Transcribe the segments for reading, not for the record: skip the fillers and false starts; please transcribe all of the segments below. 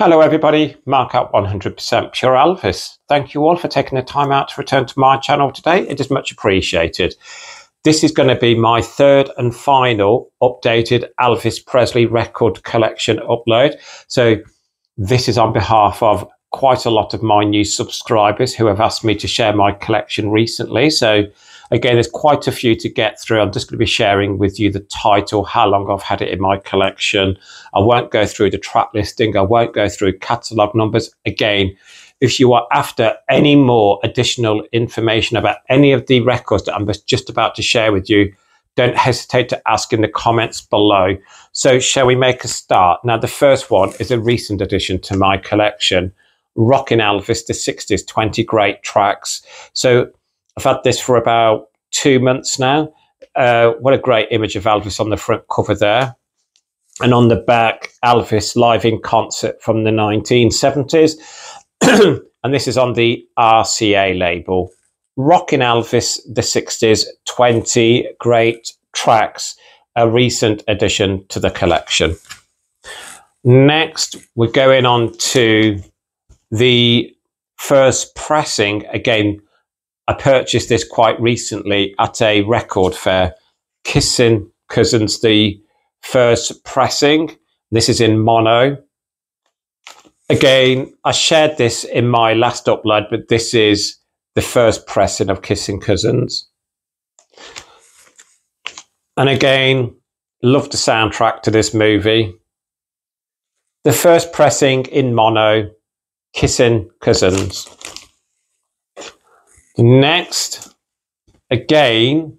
Hello everybody, Mark at 100% Pure Elvis. Thank you all for taking the time out to return to my channel today. It is much appreciated. This is going to be my third and final updated Elvis Presley record collection upload. So this is on behalf of quite a lot of my new subscribers who have asked me to share my collection recently. So again, there's quite a few to get through. I'm just going to be sharing with you the title, how long I've had it in my collection. I won't go through the track listing. I won't go through catalogue numbers. Again, if you are after any more additional information about any of the records that I'm just about to share with you, don't hesitate to ask in the comments below. So shall we make a start? Now, the first one is a recent addition to my collection, Rockin' Elvis, the 60s, 20 great tracks. So I've had this for about 2 months now. What a great image of Elvis on the front cover there. And on the back, Elvis live in concert from the 1970s. And this is on the RCA label. Rockin' Elvis, the 60s, 20 great tracks, a recent addition to the collection. Next, we're going on to the first pressing. Again, I purchased this quite recently at a record fair. Kissing Cousins, the first pressing. This is in mono. Again, I shared this in my last upload, but this is the first pressing of Kissing Cousins. And again, love the soundtrack to this movie. The first pressing in mono, Kissing Cousins. Next, again,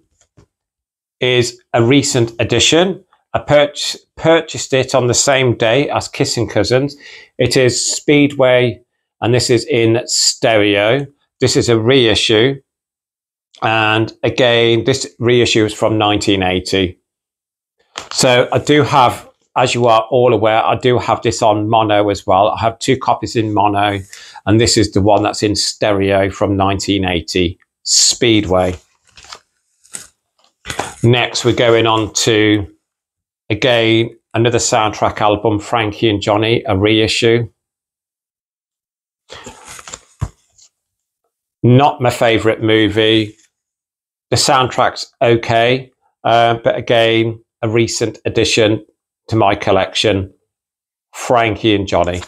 is a recent addition. I purchased it on the same day as Kissing Cousins. It is Speedway, and this is in stereo. This is a reissue. And again, this reissue is from 1980. So I do have, as you are all aware, I do have this on mono as well. I have 2 copies in mono, and this is the one that's in stereo from 1980, Speedway. Next, we're going on to, again, another soundtrack album, Frankie and Johnny, a reissue. Not my favourite movie. The soundtrack's okay, but again, a recent addition to my collection, Frankie and Johnny.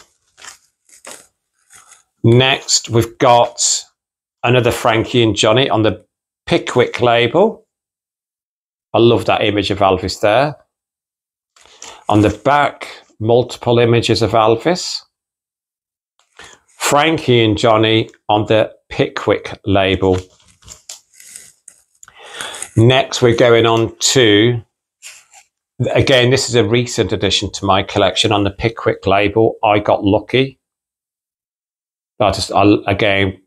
Next, we've got another Frankie and Johnny on the Pickwick label. I love that image of Elvis there. On the back, multiple images of Elvis. Frankie and Johnny on the Pickwick label. Next, we're going on to, again, this is a recent addition to my collection on the Pickwick label, I Got Lucky. Again,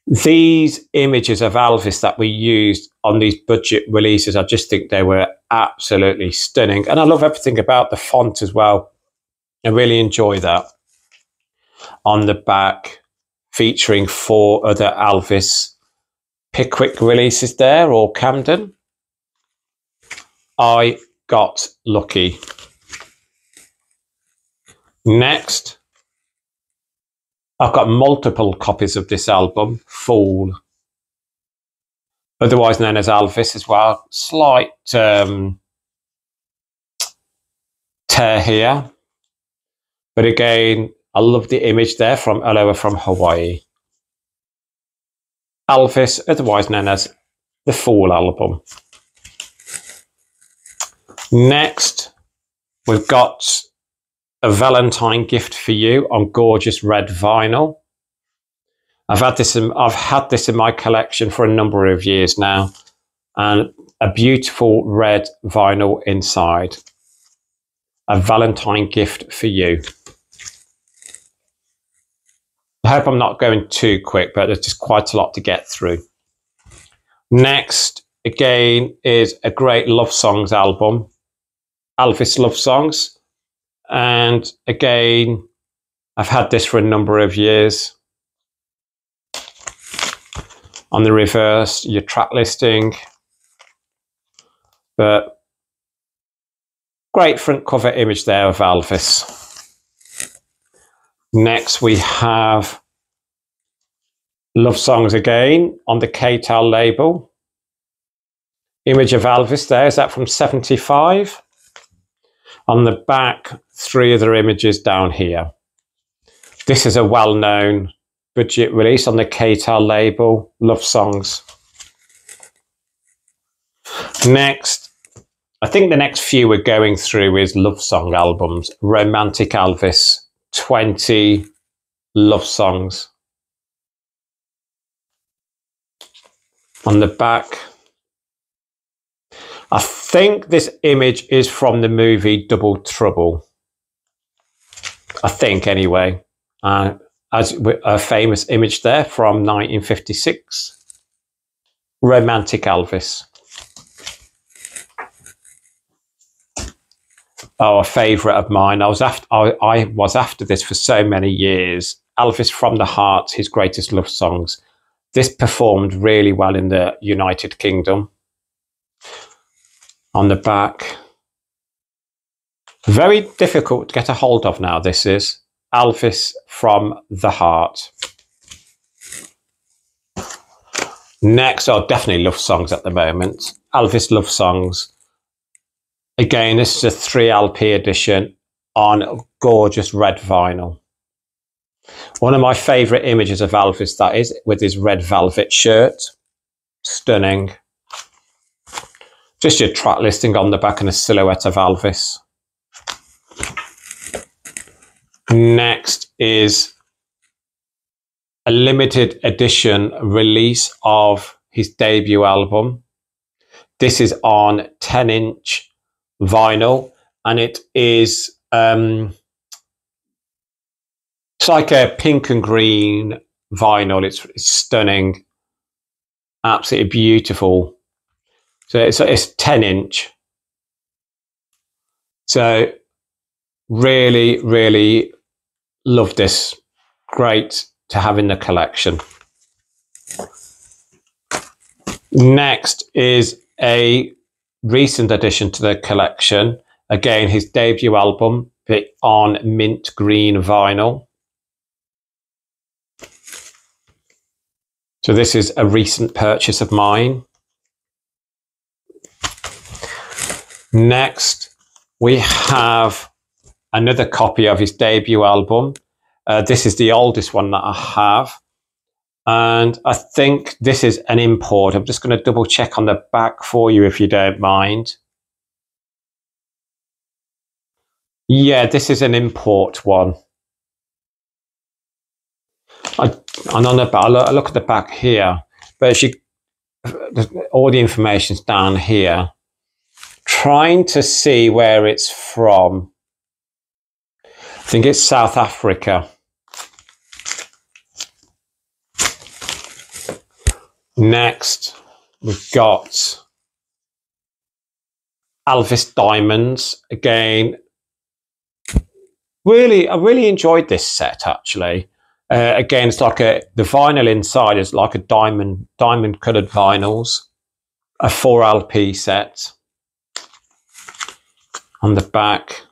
these images of Elvis that we used on these budget releases, I just think they were absolutely stunning. And I love everything about the font as well. I really enjoy that. On the back, featuring 4 other Elvis Pickwick releases there, or Camden. I Got Lucky. Next, I've got multiple copies of this album, Fool, otherwise known as Elvis as well. Slight tear here, but again, I love the image there from Aloha from Hawaii. Elvis, otherwise known as the Fool album. Next, we've got a Valentine Gift for You on gorgeous red vinyl. I've had this in my collection for a number of years now, and a beautiful red vinyl inside. A Valentine Gift for You. I hope I'm not going too quick, but there's just quite a lot to get through. Next, again, is a great love songs album, Elvis Love Songs. And again, I've had this for a number of years. On the reverse, your track listing. But great front cover image there of Elvis. Next, we have Love Songs again on the K-Tel label. Image of Elvis there, is that from 75? On the back, 3 other images down here. This is a well-known budget release on the K-Tel label, Love Songs. Next, I think the next few we're going through is love song albums. Romantic Elvis, 20 love songs. On the back, I think this image is from the movie Double Trouble. I think, anyway. As a famous image there from 1956. Romantic Elvis. Oh, a favourite of mine. I was after this for so many years. Elvis from the Heart, his greatest love songs. This performed really well in the United Kingdom. On the back, very difficult to get a hold of now. This is Elvis from the Heart. Next, definitely love songs at the moment. Elvis love songs. Again, this is a 3 LP edition on gorgeous red vinyl. One of my favourite images of Elvis, that is, with his red velvet shirt. Stunning. Just your track listing on the back and a silhouette of Elvis. Next is a limited edition release of his debut album. This is on 10-inch vinyl, and it is it's like a pink and green vinyl. It's stunning, absolutely beautiful. So it's 10-inch. So really, really love this. Great to have in the collection. Next is a recent addition to the collection. Again, his debut album, but on mint green vinyl. So this is a recent purchase of mine. Next, we have another copy of his debut album. This is the oldest one that I have. And I think this is an import. I'm just going to double check on the back for you if you don't mind. Yeah, this is an import one. And on the back, I look at the back here, but all the information's down here. Trying to see where it's from. I think it's South Africa. Next, we've got Elvis Diamonds. Again, I really enjoyed this set, actually. Again, it's like the vinyl inside is like a diamond coloured vinyls. A 4 LP set. On the back,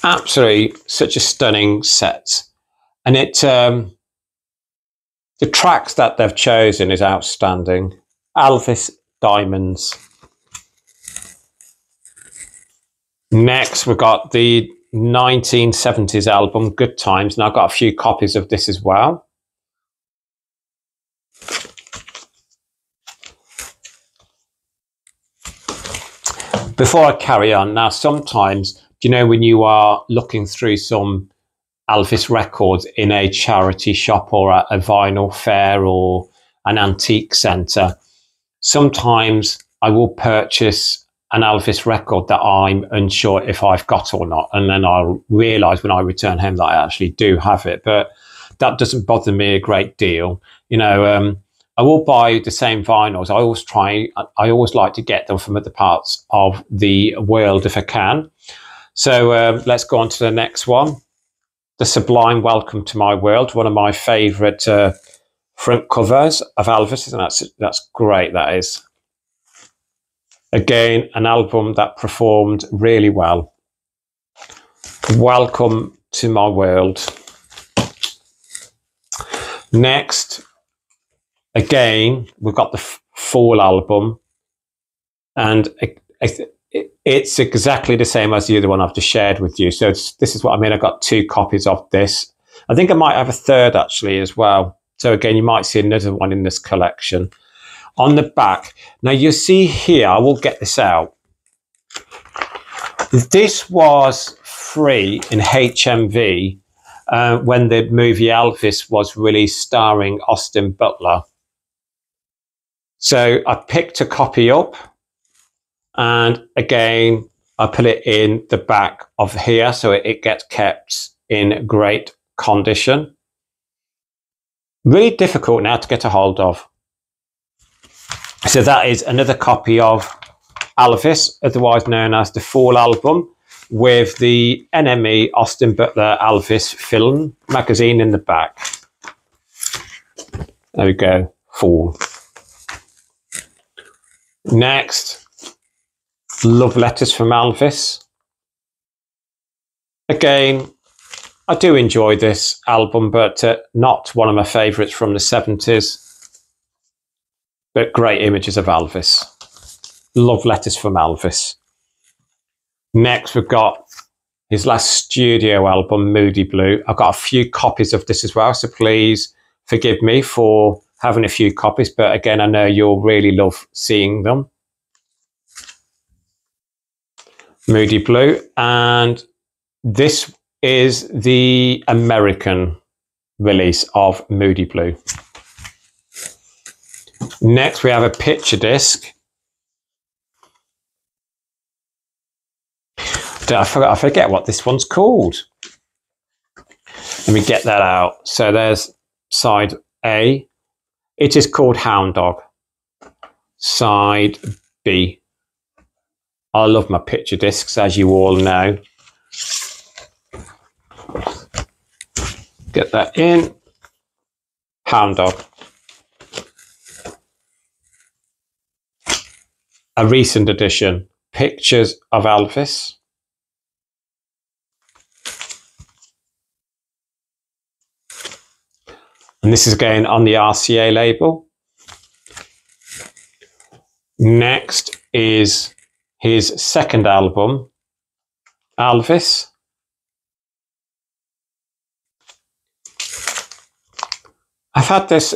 absolutely such a stunning set. And the tracks that they've chosen is outstanding. Elvis Diamonds. Next, we've got the 1970s album, Good Times. And I've got a few copies of this as well. Before I carry on, now sometimes, you know, when you are looking through some Elvis records in a charity shop or a vinyl fair or an antique centre, sometimes I will purchase an Elvis record that I'm unsure if I've got or not, and then I'll realise when I return home that I actually do have it. But that doesn't bother me a great deal. You know, I will buy the same vinyls. I always like to get them from other parts of the world if I can. So let's go on to the next one. The Sublime Welcome to My World, one of my favourite front covers of Elvis, and that's great, that is. Again, an album that performed really well. Welcome to my world. Next, again, we've got the full album, and it's exactly the same as the other one I've just shared with you. So this is what I mean. I've got 2 copies of this. I think I might have a third actually as well. So again, you might see another one in this collection. On the back, now you see here, I will get this out. This was free in HMV when the movie Elvis was released, starring Austin Butler. So I picked a copy up, and again, I put it in the back of here so it gets kept in great condition. Really difficult now to get a hold of. So that is another copy of Elvis, otherwise known as the full album, with the NME Austin Butler Elvis film magazine in the back. There we go, full. Next, Love Letters from Elvis. Again, I do enjoy this album, but not one of my favourites from the 70s. But great images of Elvis. Love Letters from Elvis. Next, we've got his last studio album, Moody Blue. I've got a few copies of this as well, so please forgive me for having a few copies. But again, I know you'll really love seeing them. Moody Blue. And this is the American release of Moody Blue. Next, we have a picture disc. I forget what this one's called. Let me get that out. So there's side A. It is called Hound Dog. Side B. I love my picture discs, as you all know. Get that in. Hound Dog. A recent edition. Pictures of Elvis. And this is again on the RCA label. Next is his second album, Elvis. I've had this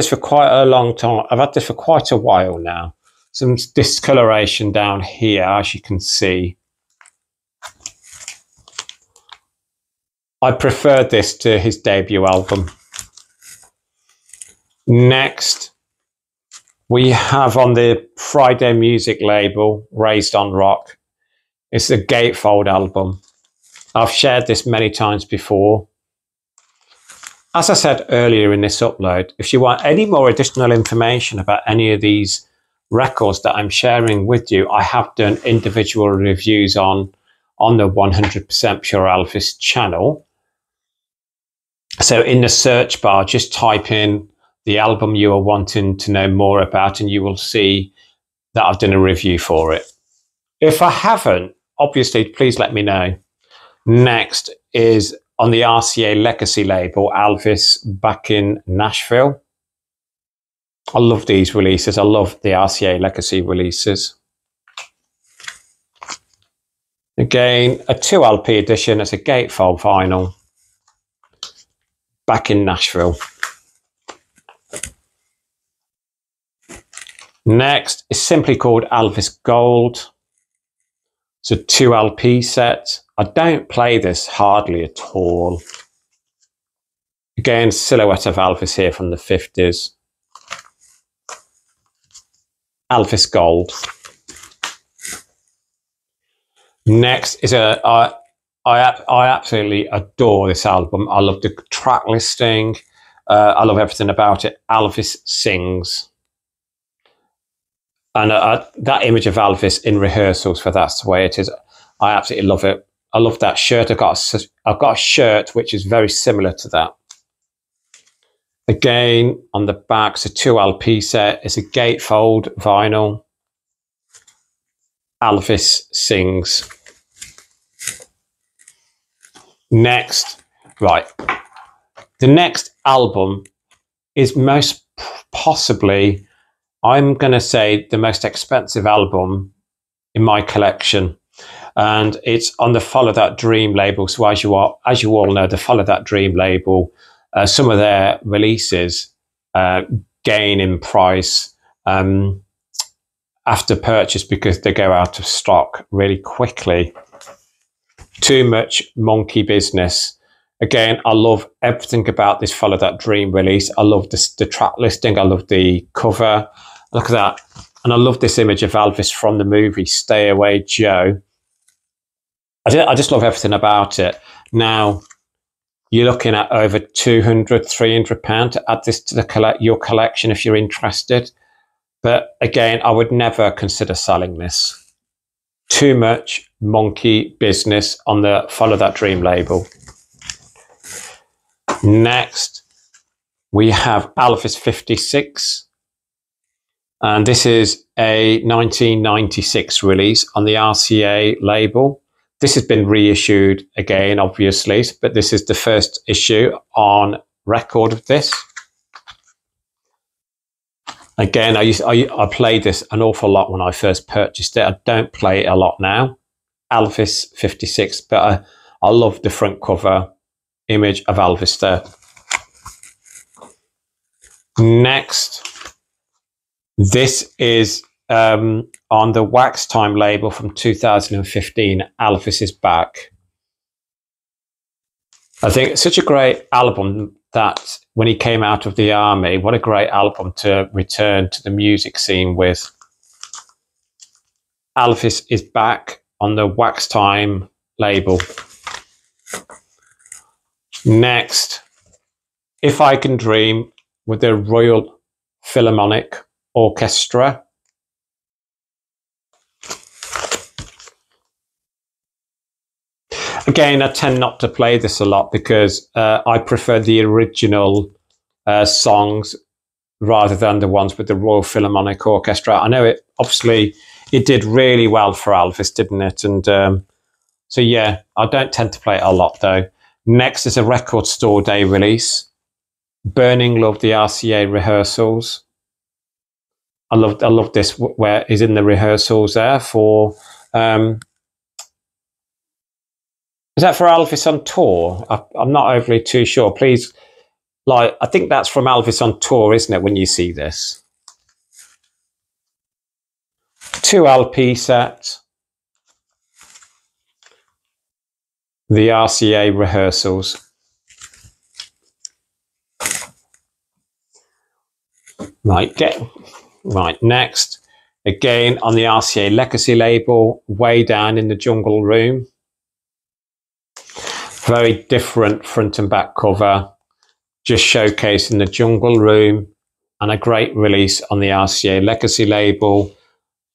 for quite a long time. I've had this for quite a while now. Some discoloration down here, as you can see. I prefer this to his debut album. Next, we have on the Friday Music label, Raised on Rock. It's a gatefold album. I've shared this many times before. As I said earlier in this upload, if you want any more additional information about any of these records that I'm sharing with you, I have done individual reviews on the 100% Pure Elvis channel. So in the search bar, just type in the album you are wanting to know more about, and you will see that I've done a review for it. If I haven't, obviously, please let me know. Next is on the RCA Legacy label, Elvis Back in Nashville. I love these releases. I love the RCA Legacy releases. Again, a 2LP edition. It's a gatefold vinyl. Back in Nashville. Next is simply called Elvis Gold. It's a 2LP set. I don't play this hardly at all. Again, silhouette of Elvis here from the 50s. Elvis Gold. Next is I absolutely adore this album. I love the track listing. I love everything about it. Elvis Sings. And that image of Elvis in rehearsals, for that's the way it is. I absolutely love it. I love that shirt. I've got a shirt which is very similar to that. Again, on the back, it's a 2LP set. It's a gatefold vinyl. Elvis Sings. Next, right. The next album is most possibly, I'm going to say, the most expensive album in my collection. And it's on the Follow That Dream label. So as you all know, the Follow That Dream label, some of their releases gain in price after purchase because they go out of stock really quickly. Too Much Monkey Business. Again, I love everything about this Follow That Dream release. I love the track listing. I love the cover. Look at that. And I love this image of Elvis from the movie Stay Away Joe. I just love everything about it. Now, you're looking at over £200, £300 to add this to your collection if you're interested. But again, I would never consider selling this. Too Much Monkey Business on the Follow That Dream label. Next, we have Elvis 56. And this is a 1996 release on the RCA label. This has been reissued again, obviously, but this is the first issue on record of this. Again, I played this an awful lot when I first purchased it. I don't play it a lot now. Elvis 56, but I love the front cover image of Elvis there. Next, this is on the Wax Time label from 2015, Elvis is Back. I think it's such a great album that when he came out of the army, what a great album to return to the music scene with. Elvis is Back on the Wax Time label. Next, If I Can Dream with the Royal Philharmonic Orchestra. Again, I tend not to play this a lot because I prefer the original songs rather than the ones with the Royal Philharmonic Orchestra. I know it did really well for Elvis, didn't it? And so, yeah, I don't tend to play it a lot, though. Next is a Record Store Day release. Burning Love, the RCA rehearsals. I love this, where he's in the rehearsals there for... is that for Elvis on Tour? I'm not overly too sure. Please, I think that's from Elvis on Tour, isn't it, when you see this? 2 LP set. The RCA rehearsals. Right, next. Again, on the RCA Legacy label, Way Down in the Jungle Room. Very different front and back cover, just showcasing the Jungle Room, and a great release on the RCA Legacy label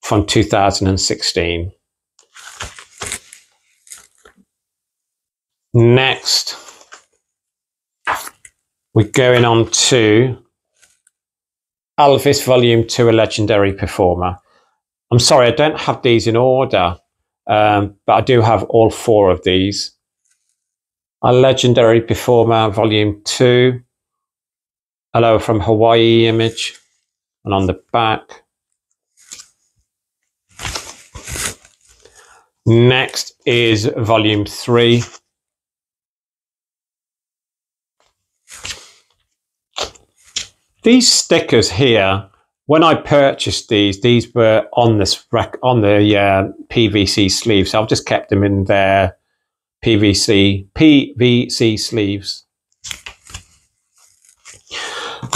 from 2016. Next, we're going on to Elvis Volume 2, A Legendary Performer. I'm sorry, I don't have these in order, but I do have all 4 of these. A Legendary Performer, Volume 2. Hello from Hawaii image. And on the back. Next is Volume 3. These stickers here, when I purchased these were on the PVC sleeves. So I've just kept them in their PVC sleeves.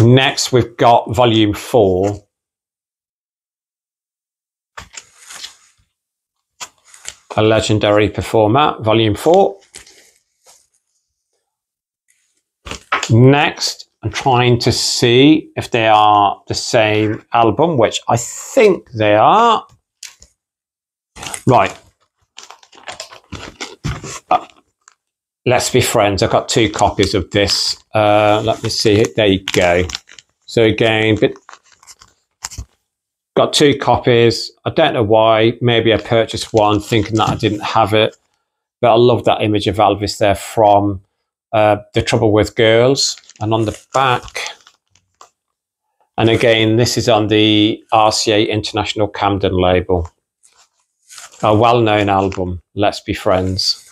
Next, we've got Volume 4. A Legendary Performer, Volume 4. Next, I'm trying to see if they are the same album, which I think they are. Right. Let's Be Friends. I've got 2 copies of this. Let me see. There you go. So again, got 2 copies. I don't know why. Maybe I purchased one thinking that I didn't have it. But I love that image of Elvis there from The Trouble with Girls. And on the back, and again, this is on the RCA International Camden label. A well-known album, Let's Be Friends.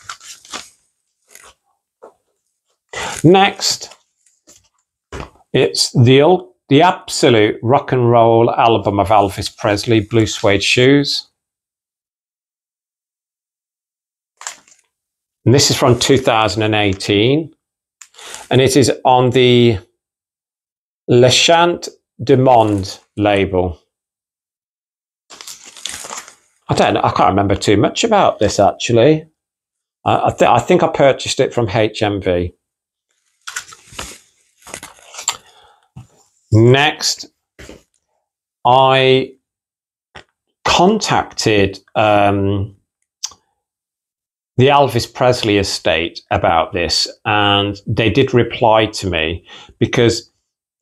Next, it's the absolute rock and roll album of Elvis Presley, Blue Suede Shoes. And this is from 2018. And it is on the Le Chant du Monde label. I can't remember too much about this actually. I think I purchased it from HMV. Next, I contacted the Elvis Presley estate about this, and they did reply to me, because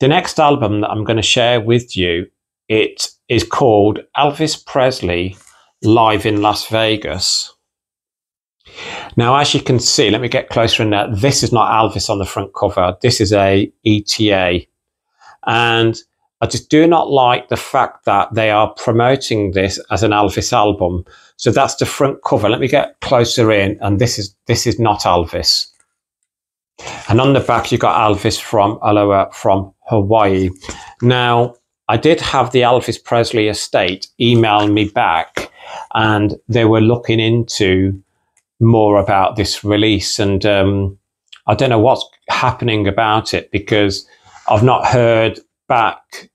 the next album that I'm going to share with you, it is called Elvis Presley Live in Las Vegas. Now, as you can see, let me get closer in there. This is not Elvis on the front cover. This is a ETA. And I just do not like the fact that they are promoting this as an Elvis album. So that's the front cover. Let me get closer in. And this is not Elvis. And on the back, you got Elvis from Aloha from Hawaii. Now, I did have the Elvis Presley estate email me back, and they were looking into more about this release. And I don't know what's happening about it, because I've not heard back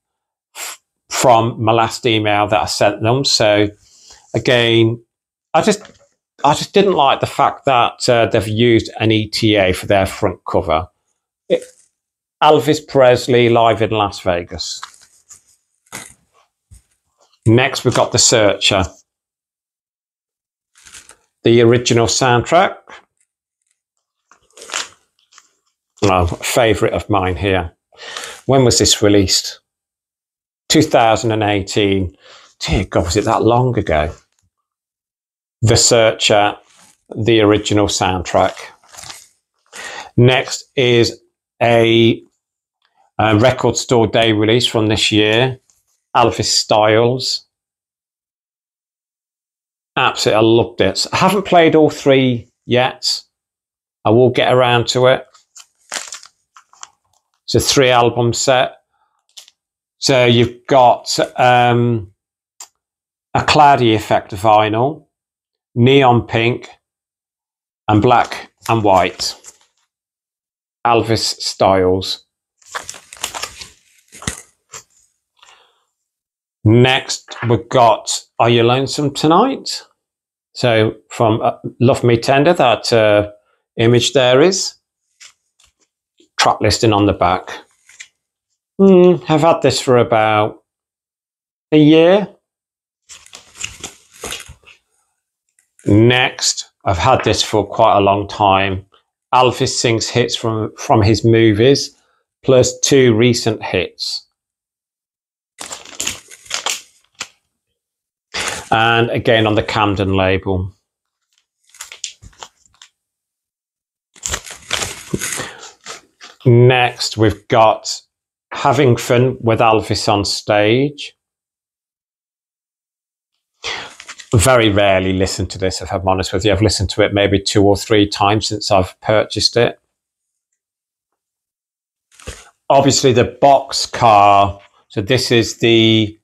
from my last email that I sent them. So again, I just didn't like the fact that they've used an ETA for their front cover. Elvis Presley Live in Las Vegas. Next, we've got The Searcher, the original soundtrack. Oh, favourite of mine here. When was this released? 2018. Dear God, was it that long ago? The Searcher, the original soundtrack. Next is a record store day release from this year, Elvis Styles. Absolutely, I loved it. I haven't played all three yet. I will get around to it. It's a 3-album set. So you've got a cloudy effect vinyl, neon pink, and black and white. Elvis Styles. Next, we've got Are You Lonesome Tonight? So from Love Me Tender, that image there is. Track listing on the back. I've had this for about a year. Next, I've had this for quite a long time. Elvis sings hits from his movies, plus 2 recent hits. And again on the Camden label. Next, we've got Having Fun with Elvis on Stage. Very rarely listen to this, if I'm honest with you. I've listened to it maybe 2 or 3 times since I've purchased it. Obviously the box car. So this is the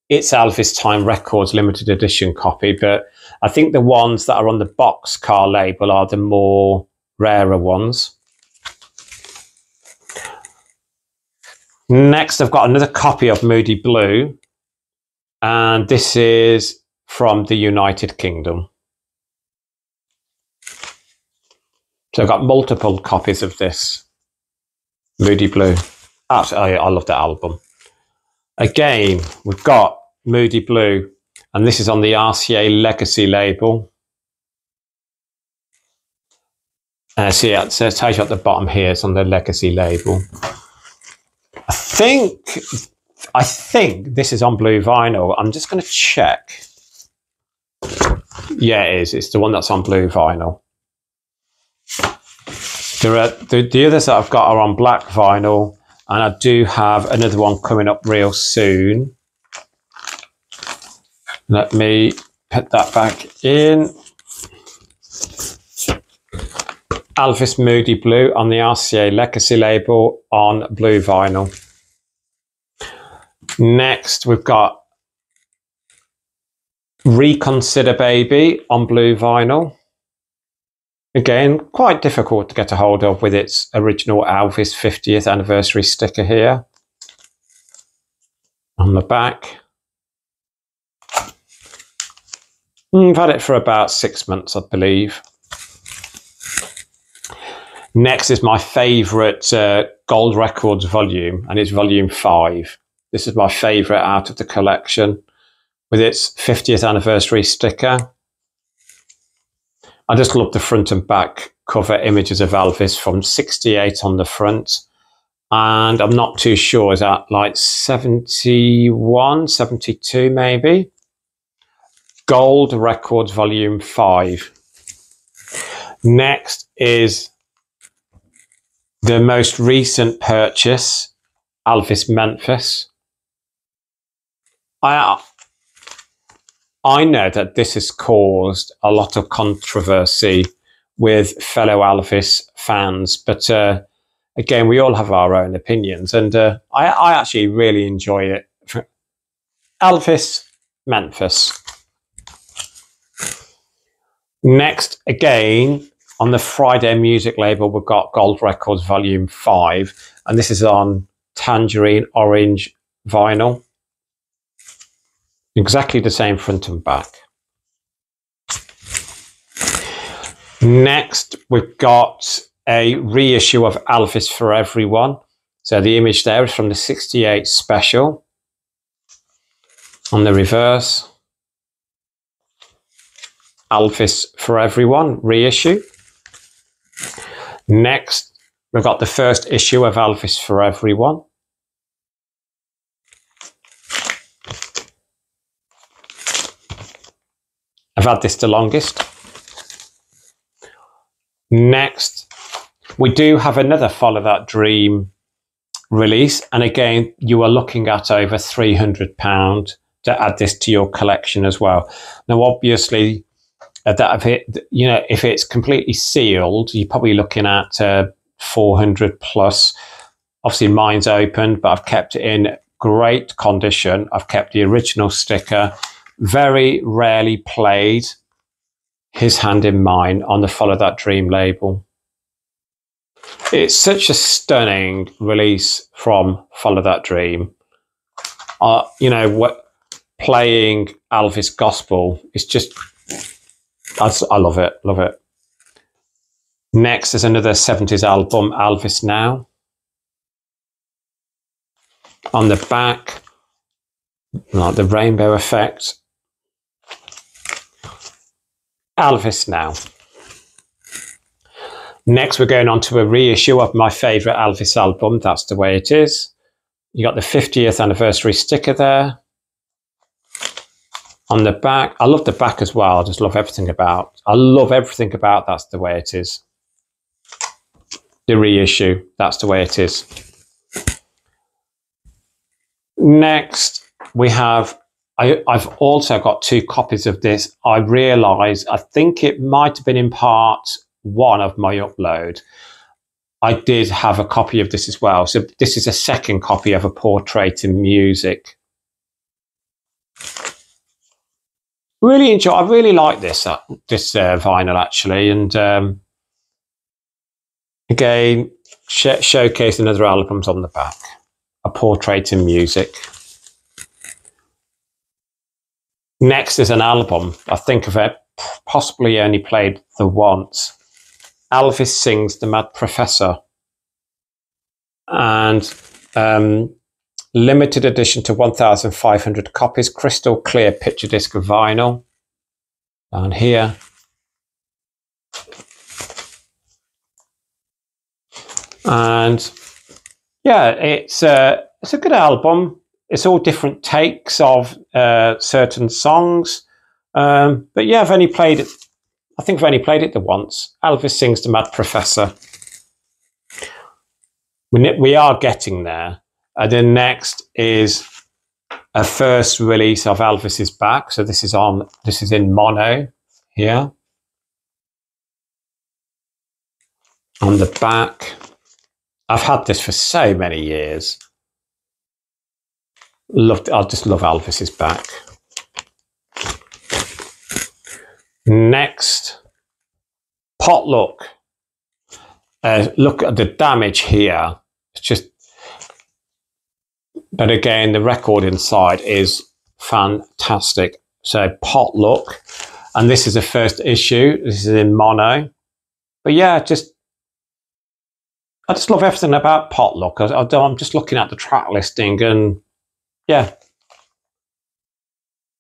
It's Elvis Time Records limited edition copy, but I think the ones that are on the box car label are the more rarer ones. Next, I've got another copy of Moody Blue, and this is from the United Kingdom. So I've got multiple copies of this Moody Blue. Absolutely, I love that album. Again, we've got Moody Blue, and this is on the RCA Legacy label. See, it says at the bottom here, it's on the Legacy label. I think this is on blue vinyl. I'm just going to check. Yeah, it is. It's the one that's on blue vinyl. There are the others that I've got are on black vinyl, and I do have another one coming up real soon. Let me put that back in. Elvis Moody Blue on the RCA Legacy label on blue vinyl. Next, we've got Reconsider Baby on blue vinyl. Again, quite difficult to get a hold of with its original Elvis 50th anniversary sticker here on the back. I've had it for about 6 months, I believe. Next is my favourite Gold Records volume, and it's volume 5. This is my favourite out of the collection with its 50th anniversary sticker. I just love the front and back cover images of Elvis from 68 on the front. And I'm not too sure, is that like 71, 72 maybe? Gold Records volume 5. Next is the most recent purchase, Elvis Memphis. I know that this has caused a lot of controversy with fellow Elvis fans, but again, we all have our own opinions, and I actually really enjoy it. Elvis Memphis. Next, again, on the Friday Music label, we've got Gold Records Volume 5, and this is on tangerine orange vinyl. Exactly the same front and back. Next, we've got a reissue of Elvis for Everyone. So the image there is from the 68 special. On the reverse, Elvis for Everyone reissue. Next, we've got the first issue of Elvis for Everyone. I've had this the longest. Next, we do have another Follow That Dream release. And again, you are looking at over £300 to add this to your collection as well. Now, obviously, if it's completely sealed, you're probably looking at 400 plus. Obviously, mine's open, but I've kept it in great condition. I've kept the original sticker. Very rarely played His Hand in Mine on the Follow That Dream label. It's such a stunning release from Follow That Dream. Playing Elvis gospel is just, I love it, love it. Next is another 70s album, Elvis Now. On the back, like the rainbow effect. Elvis Now. Next, we're going on to a reissue of my favourite Elvis album, That's the Way It Is. You got the 50th anniversary sticker there. On the back, I love the back as well. I just love everything about. I love everything about That's the Way It Is. The reissue, That's the Way It Is. Next, we have. I've also got 2 copies of this. I realise, I think it might have been in part 1 of my upload. I did have a copy of this as well. So this is a second copy of A Portrait in Music. Really enjoy. I really like this vinyl actually, and again, showcase another albums on the back. A Portrait in Music. Next is an album. I think of it, possibly only played the once. Elvis Sings The Mad Professor. And limited edition to 1,500 copies, crystal clear picture disc of vinyl. Down here. And yeah, it's a good album. It's all different takes of certain songs. But yeah, I've only played it. I think I've only played it the once. Elvis Sings The Mad Professor. We are getting there. And then next is a first release of Elvis's back. So this is in mono here. On the back, I've had this for so many years. I just love Elvis's back. Next, Potluck. Look at the damage here. It's just, but again, the record inside is fantastic. So Potluck, and this is the first issue. This is in mono. But yeah, I just love everything about Potluck. I'm just looking at the track listing, and yeah,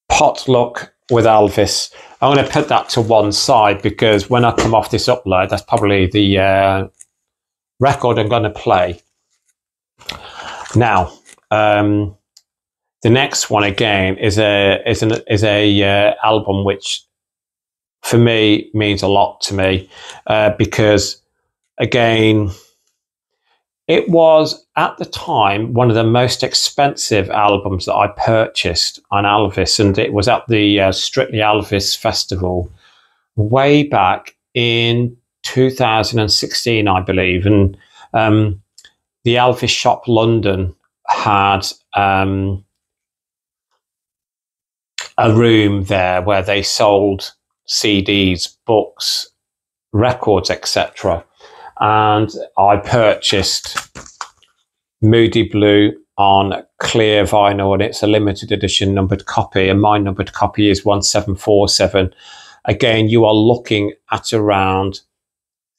Potluck with Elvis. I'm going to put that to one side because when I come off this upload, that's probably the record I'm going to play. Now, the next one again is a album which, for me, means a lot to me because, again, it was at the time one of the most expensive albums that I purchased on Elvis, and it was at the Strictly Elvis Festival way back in 2016, I believe. And the Elvis Shop London had a room there where they sold CDs, books, records, etc. And I purchased Moody Blue on clear vinyl, and it's a limited edition numbered copy, and my numbered copy is 1747. Again, you are looking at around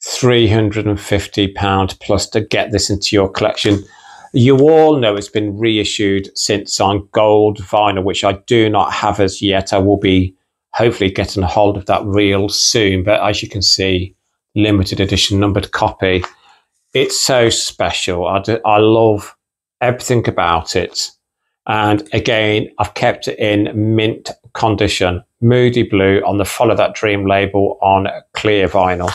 £350 plus to get this into your collection. You all know it's been reissued since on gold vinyl, which I do not have as yet. I will be hopefully getting a hold of that real soon, but as you can see, limited edition numbered copy. It's so special. I love everything about it. And again, I've kept it in mint condition. Moody Blue on the Follow That Dream label on clear vinyl.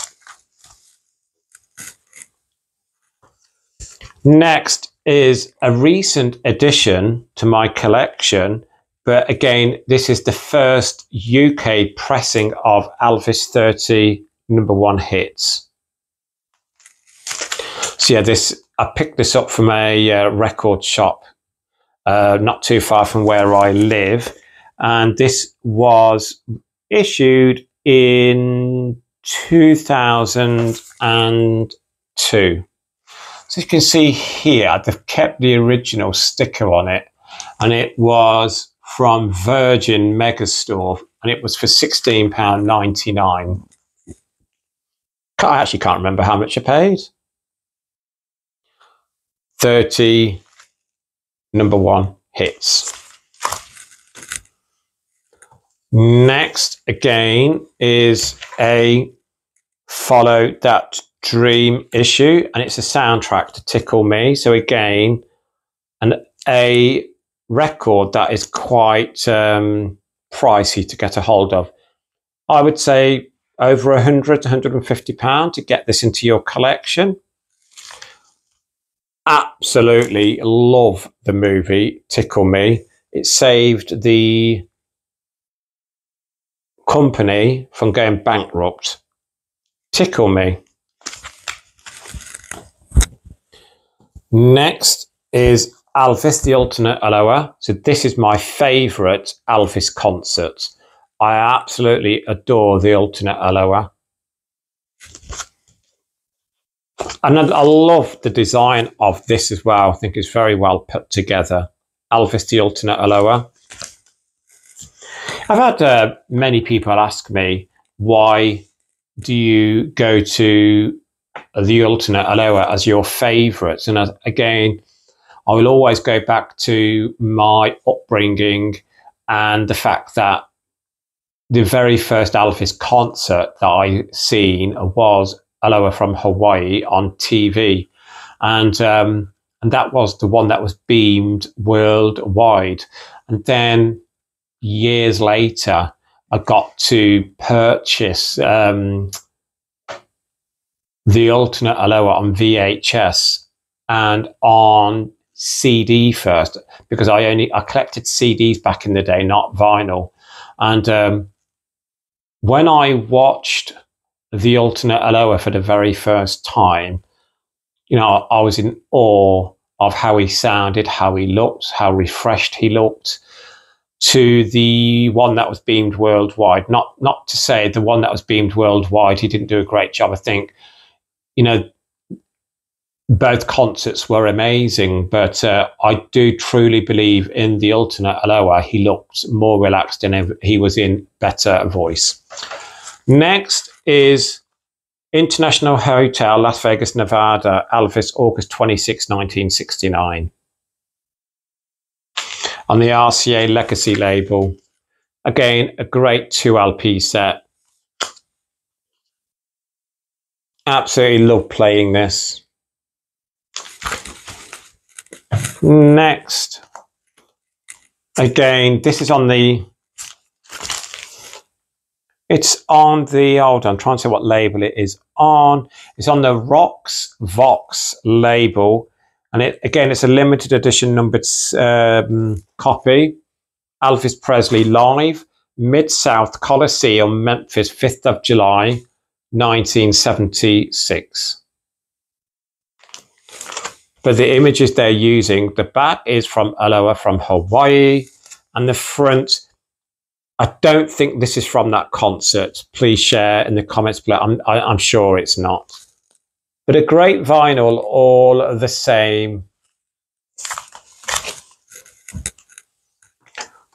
Next is a recent addition to my collection, but again, this is the first UK pressing of Elvis 30 #1 hits. So yeah, I picked this up from a record shop not too far from where I live, and this was issued in 2002. So you can see here, they've kept the original sticker on it, and it was from Virgin Megastore, and it was for £16.99. I actually can't remember how much I paid. 30 #1 hits. Next, again, is a Follow That Dream issue, and it's a soundtrack to Tickle Me. So again, a record that is quite pricey to get a hold of. I would say over £100 to £150 to get this into your collection. Absolutely love the movie Tickle Me. It saved the company from going bankrupt. Tickle Me. Next is Elvis the Ultimate Aloha. So this is my favourite Elvis concert. I absolutely adore the Ultimate Aloha. And I love the design of this as well. I think it's very well put together. Elvis the Ultimate Aloha. I've had many people ask me, why do you go to the Ultimate Aloha as your favourite? And again, I will always go back to my upbringing and the fact that the very first Elvis concert that I seen was Aloha from Hawaii on TV. And that was the one that was beamed worldwide. And then years later, I got to purchase the Ultimate Aloha on VHS. and on CD first, because I collected CDs back in the day, not vinyl. And when I watched the alternate Aloha for the very first time, you know, I was in awe of how he sounded, how he looked, how refreshed he looked, to the one that was beamed worldwide. Not to say the one that was beamed worldwide, he didn't do a great job. I think, you know, both concerts were amazing, but I do truly believe in the alternate Aloha, he looked more relaxed and he was in better voice. Next is International Hotel, Las Vegas, Nevada, Elvis, August 26, 1969. On the RCA Legacy label. Again, a great 2 LP set. Absolutely love playing this. Next, again, this is on the, it's on the, hold on, I'm trying to say what label it is on. It's on the Rocks Vox label. And it, again, it's a limited edition numbered copy. Elvis Presley live, Mid-South Coliseum, Memphis, 5th of July, 1976. But the images they're using, the back is from Aloha from Hawaii, and the front, I don't think this is from that concert. Please share in the comments below. I'm sure it's not. But a great vinyl all the same.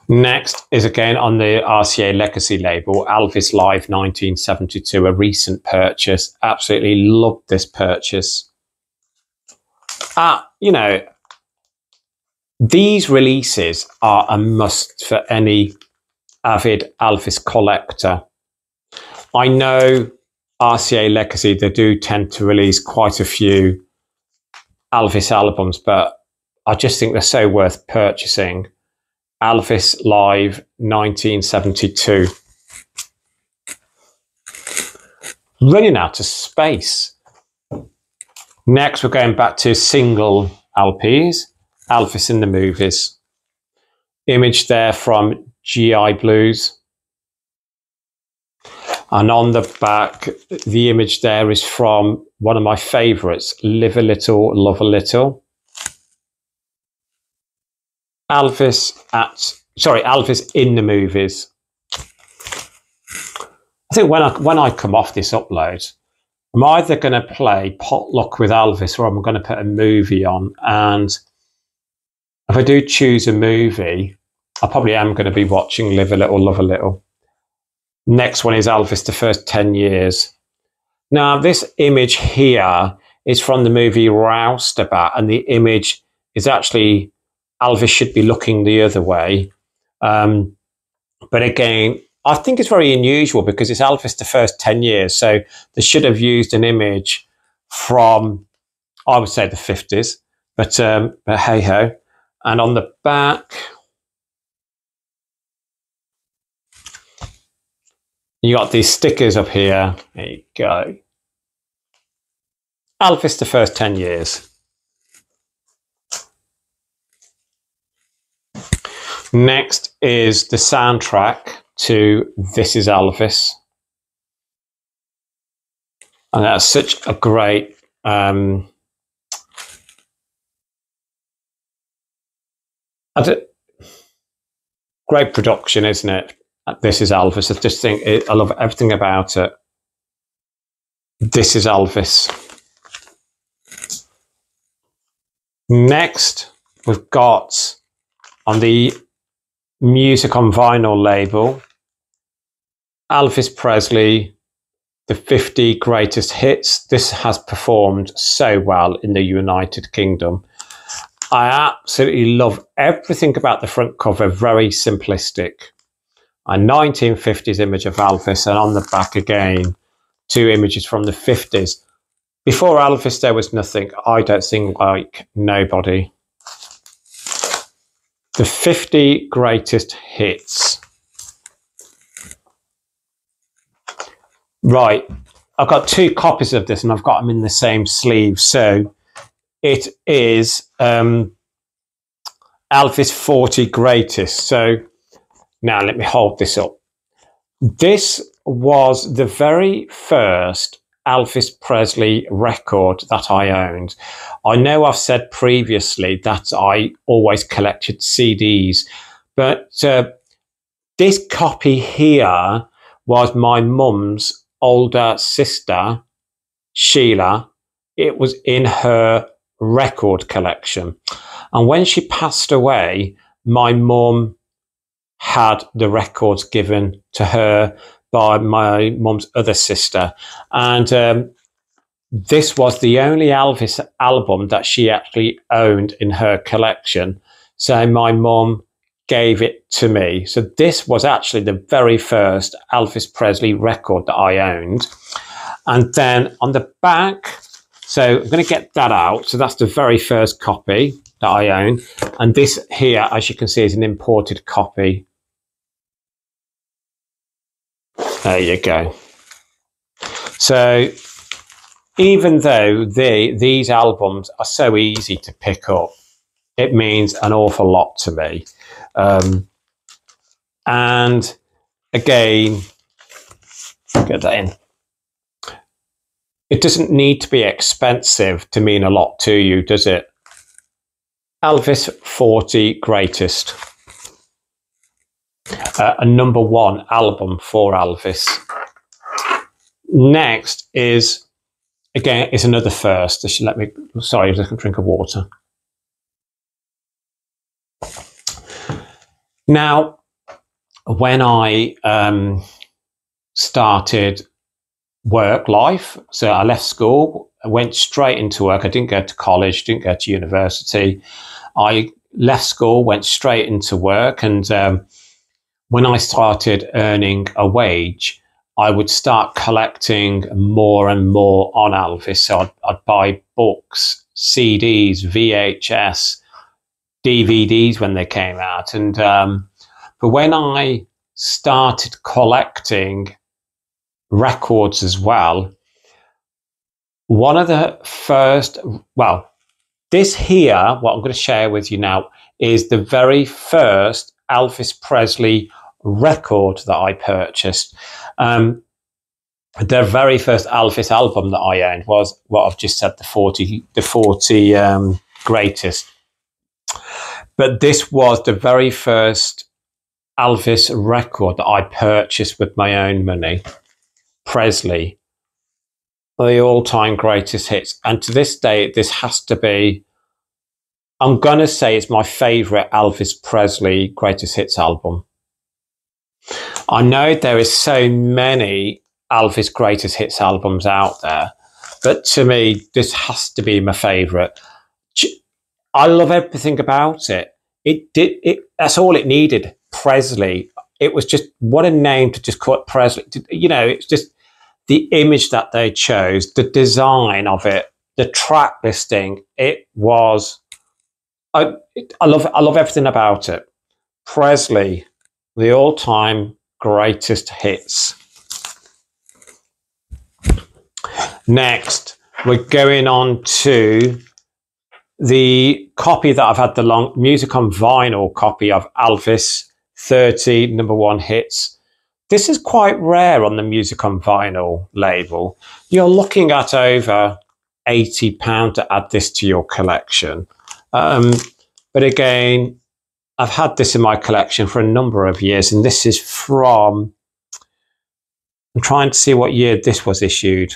Next is again on the RCA Legacy label, Elvis Live 1972, a recent purchase. Absolutely loved this purchase. You know, these releases are a must for any avid Elvis collector. I know RCA Legacy, they do tend to release quite a few Elvis albums, but I just think they're so worth purchasing. Elvis Live 1972. Running out of space. Next, we're going back to single LPs. Elvis in the Movies. Image there from GI Blues. And on the back, the image there is from one of my favorites, Live a Little, Love a Little. Elvis in the Movies. I think when I come off this upload, I'm either going to play Potluck with Elvis or I'm going to put a movie on. And if I do choose a movie, I probably am going to be watching Live a Little, Love a Little. Next one is Elvis, the First 10 Years. Now, this image here is from the movie Roustabout, and the image is actually Elvis should be looking the other way. But again, I think it's very unusual because it's Elvis the First 10 Years. So they should have used an image from, I would say, the 50s. But hey ho. And on the back, you got these stickers up here. There you go. Elvis the First 10 Years. Next is the soundtrack to This Is Elvis. And that's such a great great production, isn't it? This Is Elvis. I just think I love everything about it. This Is Elvis. Next, we've got on the Music on Vinyl label, Elvis Presley, the 50 Greatest Hits. This has performed so well in the United Kingdom. I absolutely love everything about the front cover, very simplistic. A 1950s image of Elvis, and on the back again, 2 images from the 50s. Before Elvis, there was nothing. I don't sing like nobody. The 50 Greatest Hits. Right, I've got 2 copies of this and I've got them in the same sleeve. So it is Elvis 40 Greatest. So now let me hold this up. This was the very first Elvis Presley record that I owned. I know I've said previously that I always collected CDs, but this copy here was my mum's older sister, Sheila. It was in her record collection. And when she passed away, my mum had the records given to her by my mum's other sister. And this was the only Elvis album that she actually owned in her collection. So my mum gave it to me. So this was actually the very first Elvis Presley record that I owned. And then on the back, so I'm going to get that out. So that's the very first copy that I own. And this here, as you can see, is an imported copy. There you go. So even though these albums are so easy to pick up, it means an awful lot to me. And again, get that in. It doesn't need to be expensive to mean a lot to you, does it? Elvis 40 Greatest. A #1 album for Elvis. Next is, again, is another first. Let me, sorry, I just a drink of water. Now, when I started work life, so I left school, I went straight into work. I didn't go to college, didn't go to university. I left school, went straight into work, and when I started earning a wage, I would start collecting more and more on Elvis. So I'd buy books, CDs, VHS, DVDs when they came out. And but when I started collecting records as well, one of the first, well, this here, what I'm going to share with you now, is the very first Elvis Presley record that I purchased. The very first Elvis album that I owned was what I've just said, the 40 Greatest. But this was the very first Elvis record that I purchased with my own money. Presley, the all-time greatest hits. And to this day, this has to be, I'm going to say it's my favourite Elvis Presley greatest hits album. I know there is so many Elvis greatest hits albums out there, but to me, this has to be my favourite. I love everything about it. That's all it needed. Presley. It was just, what a name to just call it Presley. You know, it's just the image that they chose, the design of it, the track listing. It was, I love everything about it. Presley, the all-time greatest hits. Next, we're going on to the copy that I've had, the long music on vinyl copy of Elvis 30 #1 hits. This is quite rare on the music on vinyl label. You're looking at over £80 to add this to your collection. But again, I've had this in my collection for a number of years, and this is from, I'm trying to see what year this was issued.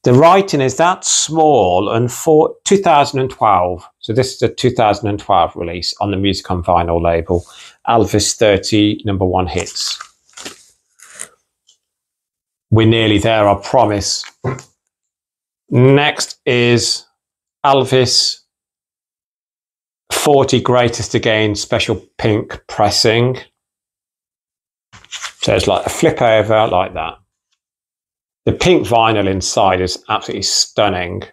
The writing is that small, and for 2012. So this is a 2012 release on the Music on Vinyl label. Elvis 30 #1 hits. We're nearly there, I promise. Next is Elvis 40 Greatest Again special pink pressing. So it's like a flip over like that. The pink vinyl inside is absolutely stunning.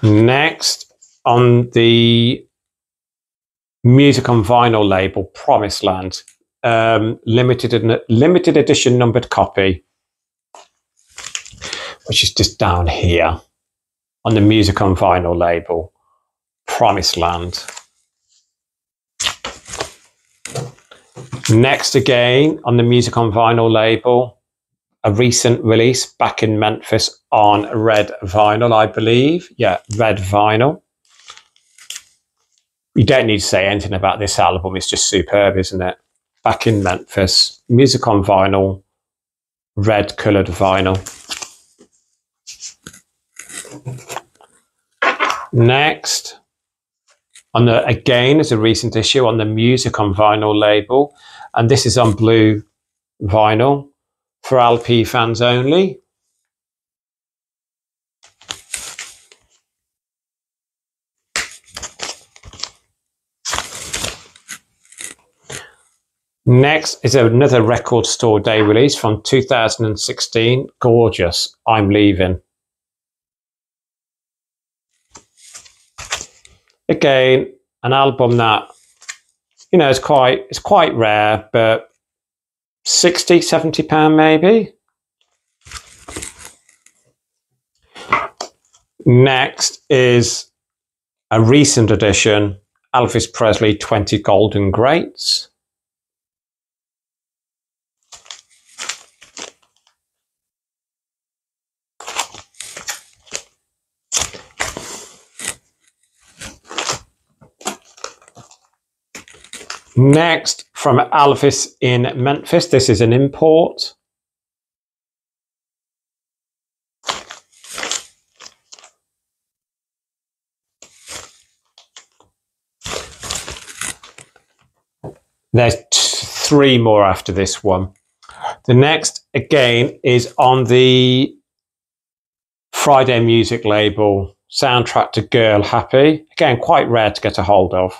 Next, on the Music on Vinyl label, Promised Land, limited edition numbered copy. which is just down here on the Music on Vinyl label, Promised Land. Next, again on the Music on Vinyl label, a recent release back in Memphis on red vinyl, I believe. Yeah, red vinyl. You don't need to say anything about this album. It's just superb, isn't it? Back in Memphis, Music on Vinyl, red coloured vinyl. Next, again, is a recent issue on the Music on Vinyl label, and this is on blue vinyl for LP fans only. Next is another Record Store Day release from 2016. Gorgeous, I'm Leaving. Again, an album that, you know, is quite rare, but 60, 70 pound maybe. Next is a recent edition, Elvis Presley 20 Golden Greats. Next, from Elvis in Memphis, this is an import. There's 3 more after this one. The next, again, is on the Friday Music label, Soundtrack to Girl Happy. Again, quite rare to get a hold of.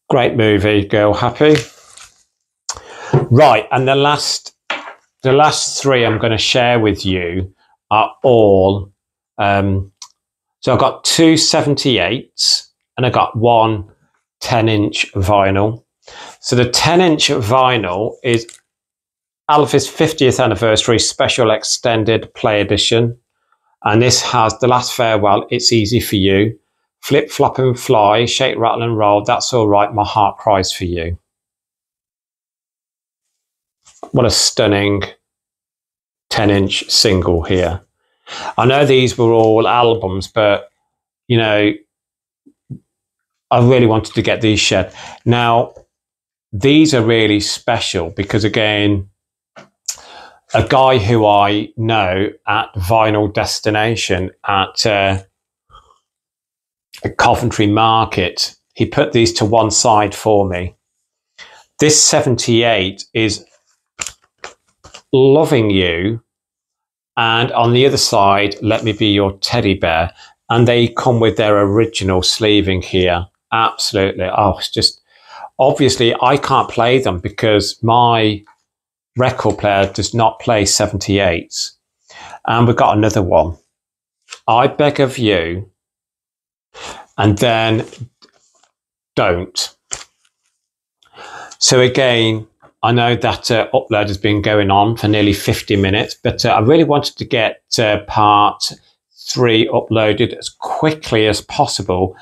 Great movie, Girl Happy. Right, and the last 3 I'm going to share with you are all, so I've got 2 78s and I got 1 10-inch vinyl. So the 10-inch vinyl is Elvis 50th Anniversary Special Extended Play Edition. And this has The Last Farewell, It's Easy for You, Flip, Flop and Fly, Shake, Rattle and Roll, That's All Right, My Heart Cries for You. What a stunning 10-inch single here. I know these were all albums, but, you know, I really wanted to get these shared. Now, these are really special because, again, a guy who I know at Vinyl Destination at Coventry Market, he put these to one side for me. This 78 is Loving You, and on the other side, Let Me Be Your Teddy Bear, and they come with their original sleeving here. Absolutely. Oh, it's just, obviously I can't play them because my record player does not play 78s. And we've got another one, I Beg of You, and then Don't. So again, I know that upload has been going on for nearly 50 minutes, but I really wanted to get part 3 uploaded as quickly as possible.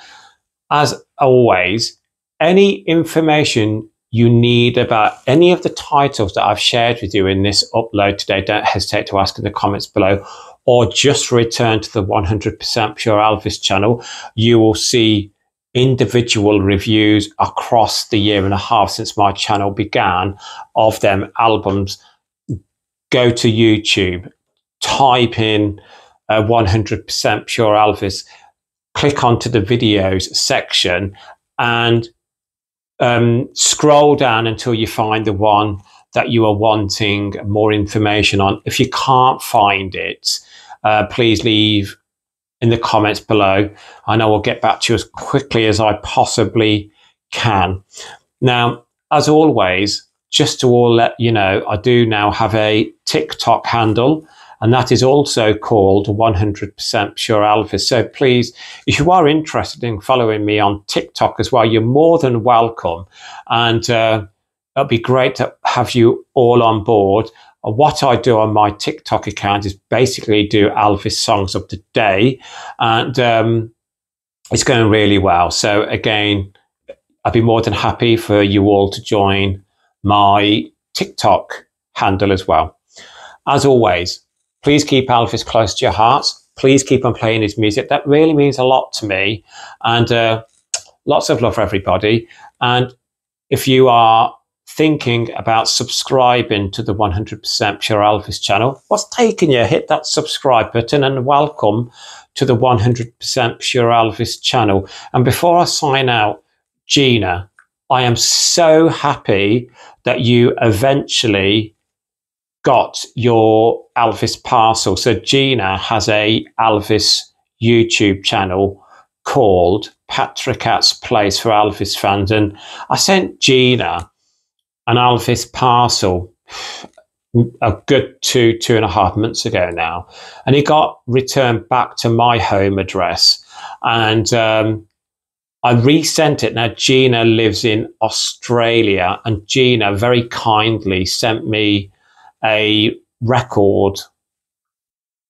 As always, any information you need about any of the titles that I've shared with you in this upload today, don't hesitate to ask in the comments below, or just return to the 100% Pure Elvis channel. You will see individual reviews across the 1.5 years since my channel began of them albums. Go to YouTube, type in 100% Pure Elvis, click onto the videos section and scroll down until you find the one that you are wanting more information on. If you can't find it, please leave in the comments below, and I will get back to you as quickly as I possibly can. Now, as always, just to all let you know, I do now have a TikTok handle, and that is also called 100% Pure Elvis. So please, if you are interested in following me on TikTok as well, you're more than welcome. And it'd be great to have you all on board. What I do on my TikTok account is basically do Elvis songs of the day, and it's going really well. So again, I'd be more than happy for you all to join my TikTok handle as well. As always, please keep Elvis close to your hearts. Please keep on playing his music. That really means a lot to me. And lots of love for everybody. And if you are thinking about subscribing to the 100% Pure Elvis channel, what's taking you? Hit that subscribe button and welcome to the 100% Pure Elvis channel. And before I sign out, Gina, I am so happy that you eventually got your Elvis parcel. So Gina has a Elvis YouTube channel called Patrick At's Place for Elvis fans, and I sent Gina an Elvis parcel a good 2.5 months ago now, and it got returned back to my home address, and I resent it. Now Gina lives in Australia, and Gina very kindly sent me a record,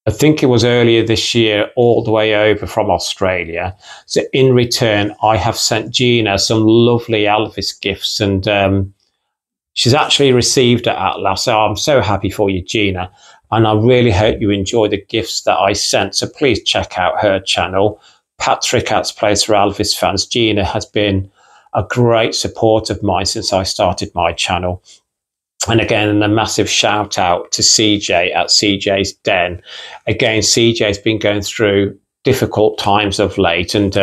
I think it was earlier this year, all the way over from Australia. So in return, I have sent Gina some lovely Elvis gifts, and she's actually received it at last. So I'm so happy for you, Gina. And I really hope you enjoy the gifts that I sent. So please check out her channel, Patrick At's Place for Elvis fans. Gina has been a great support of mine since I started my channel. And again, a massive shout out to CJ at CJ's Den. Again, CJ's been going through difficult times of late. And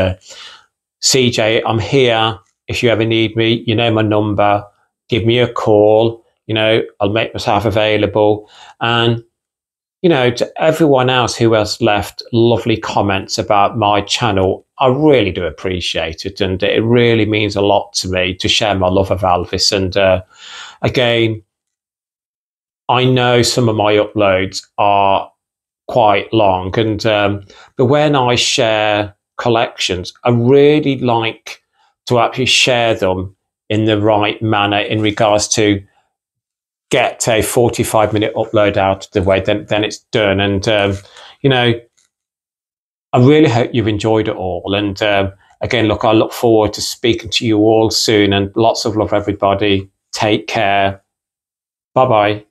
CJ, I'm here. If you ever need me, you know my number. Give me a call. You know, I'll make myself available. And, you know, to everyone else who has left lovely comments about my channel, I really do appreciate it. And it really means a lot to me to share my love of Elvis. And again, I know some of my uploads are quite long, and but when I share collections, I really like to actually share them in the right manner in regards to get a 45-minute upload out of the way, then it's done. And you know, I really hope you've enjoyed it all. And again, look, I look forward to speaking to you all soon, and lots of love, everybody. Take care. Bye bye.